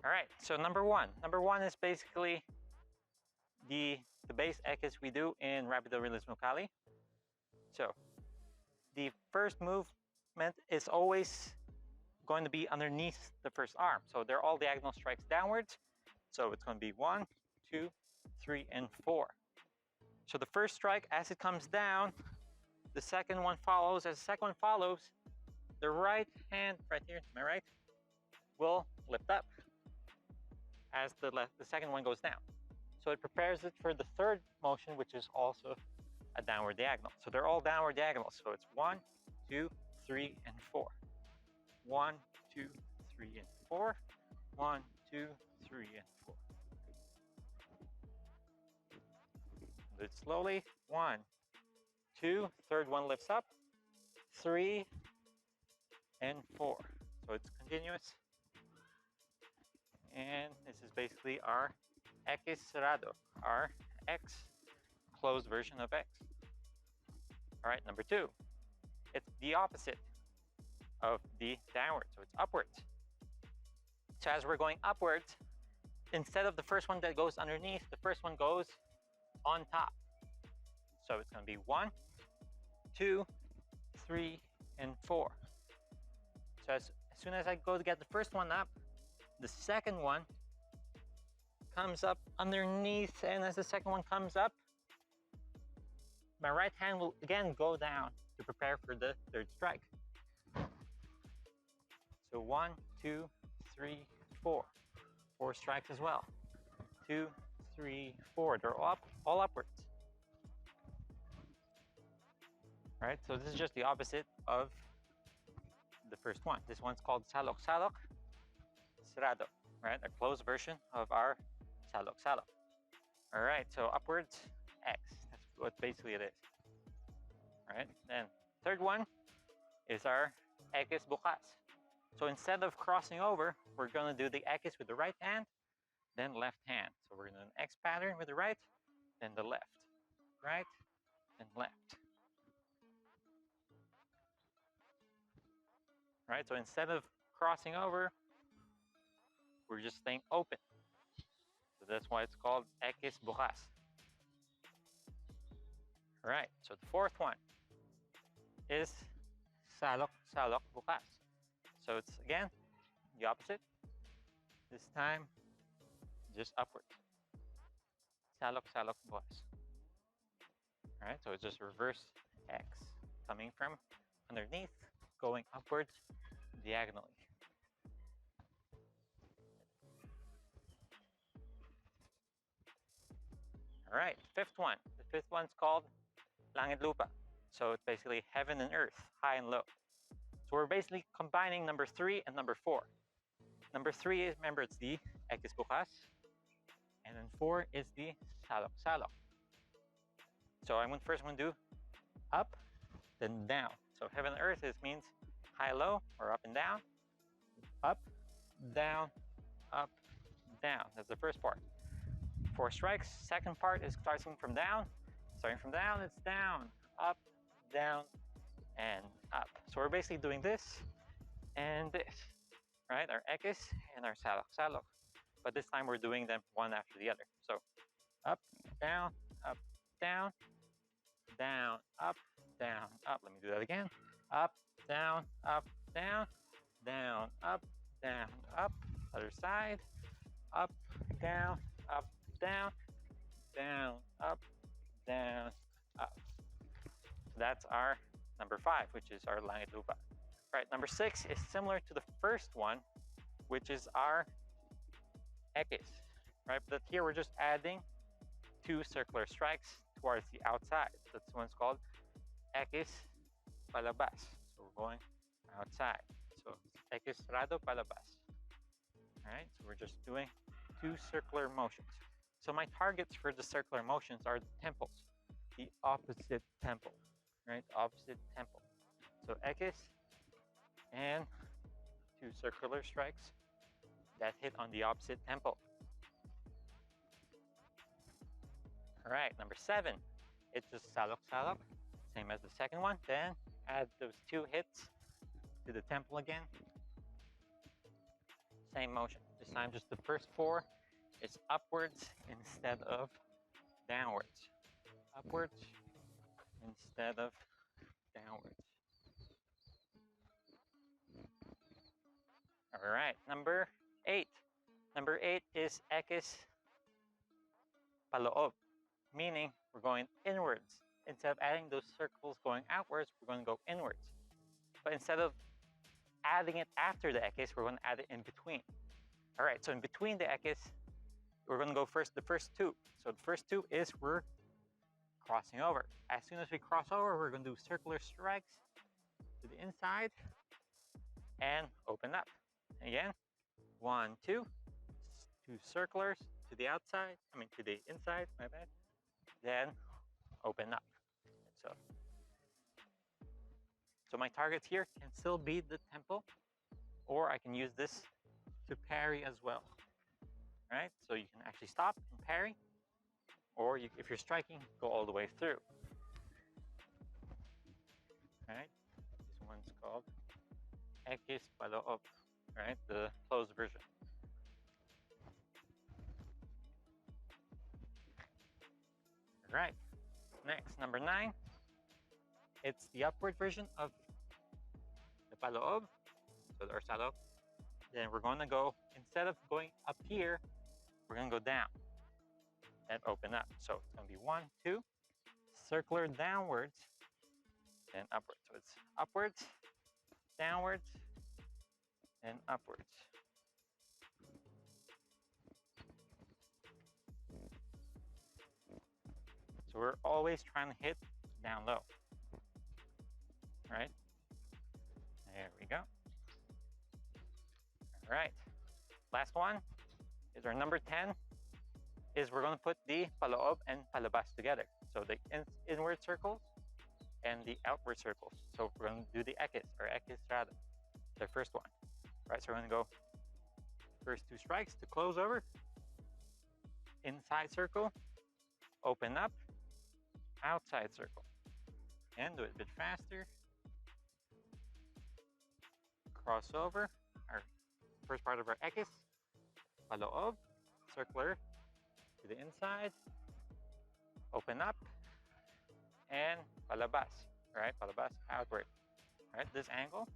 All right, so number one. Number one is basically the base Ekis we do in Rapido Realismo Kali. So the first movement is always going to be underneath the first arm. So they're all diagonal strikes downwards. So it's going to be 1, 2, 3, and 4. So the first strike, as it comes down, the second one follows. As the second one follows, the right hand, right here to my right, will lift up as the second one goes down. So it prepares it for the third motion, which is also a downward diagonal. So they're all downward diagonals. So it's 1, 2, 3, and 4. 1, 2, 3, and 4. 1, 2, 3, and 4. Do it slowly. 1, 2, third one lifts up. 3, and 4. So it's continuous. And this is basically our Ekis cerrado, our X closed version of X. All right, number 2. It's the opposite of the downward, so it's upwards. So as we're going upwards, instead of the first one that goes underneath, the first one goes on top. So it's going to be 1, 2, 3, and 4. So as soon as I go to get the first one up, the second one comes up underneath, and as the second one comes up, my right hand will again go down to prepare for the third strike. So 1, 2, 3, 4. 4 strikes as well. 2, 3, 4. They're all upwards. All right, so this is just the opposite of the first one. This one's called salok salok cerrado, right? A closed version of our salok salok. All right, so upwards X. That's what basically it is. All right, then third one is our Ekis bukas. So instead of crossing over, we're going to do the Ekis with the right hand, then left hand. So we're going to do an X pattern with the right, then the left. Right, and left. Right, so instead of crossing over, we're just staying open. So that's why it's called Ekis bukas. All right, so the fourth one is salok salok bukas. So it's again the opposite. This time, just upward. Salok salok bukas. All right, so it's just reverse X, coming from underneath, going upwards diagonally. All right, fifth one. The fifth one's called langit lupa. So it's basically heaven and earth, high and low. So we're basically combining number 3 and number 4. Number 3 is, remember, it's the Ekis bukas. And then 4 is the salok salok. So I'm first going to do up, then down. So heaven and earth means high, low, or up and down. Up, down, up, down. That's the first part. 4 strikes. Second part is starting from down. Starting from down, it's down, up, down, and up. So we're basically doing this and this, right? Our Ekis and our salok salok. But this time we're doing them one after the other. So up, down, down, down, up, down, up. Let me do that again. Up, down, down, down, up, down, up. Other side. Up, down, down, down, up, down, up. So that's our number 5, which is our langit lupa. Right, number 6 is similar to the first one, which is our Ekis. Right, but here we're just adding 2 circular strikes towards the outside. So this one's called Ekis palabas. So we're going outside. So Ekis cerrado palabas. All right, so we're just doing 2 circular motions. So my targets for the circular motions are the temples, the opposite temple, right? Opposite temple. So Ekis and 2 circular strikes that hit on the opposite temple. All right, number 7, it's just salok salok, same as the second one. Then add those 2 hits to the temple again. Same motion, This time, just the first 4 is upwards instead of downwards. Upwards instead of downwards. All right, number 8. Number 8 is Ekis paloob, meaning we're going inwards. Instead of adding those circles going outwards, we're going to go inwards. But instead of adding it after the Ekis, we're going to add it in between. All right, so in between the Ekis, we're going to go first, the first 2. So the first 2 is we're crossing over. As soon as we cross over, we're going to do circular strikes to the inside and open up. Again, 1, 2, 2 circulars to the outside, to the inside, my bad. Then open up. So my targets here can still be the temple, or I can use this to parry as well. All right, so you can actually stop and parry, or if you're striking, go all the way through. All right, this one's called Ekis paloob, right, the closed version. All right, next, number 9. It's the upward version of the paloob, so the salok. Then we're going to go, instead of going up here, we're going to go down and open up. So it's going to be 1, 2, circular downwards, and upwards. So it's upwards, downwards, and upwards. So we're always trying to hit down low. All right, there we go. All right, last one is our number 10, is we're going to put the paloob and palabas together. So the inward circles and the outward circles. So we're going to do the Ekis, or Ekis rather, the first one. All right, so we're going to go first 2 strikes to close over, inside circle, open up, outside circle, and do it a bit faster. Cross over, our first part of our Ekis, paloob, circular to the inside, open up, and palabas. All right, palabas outward. All right, this angle.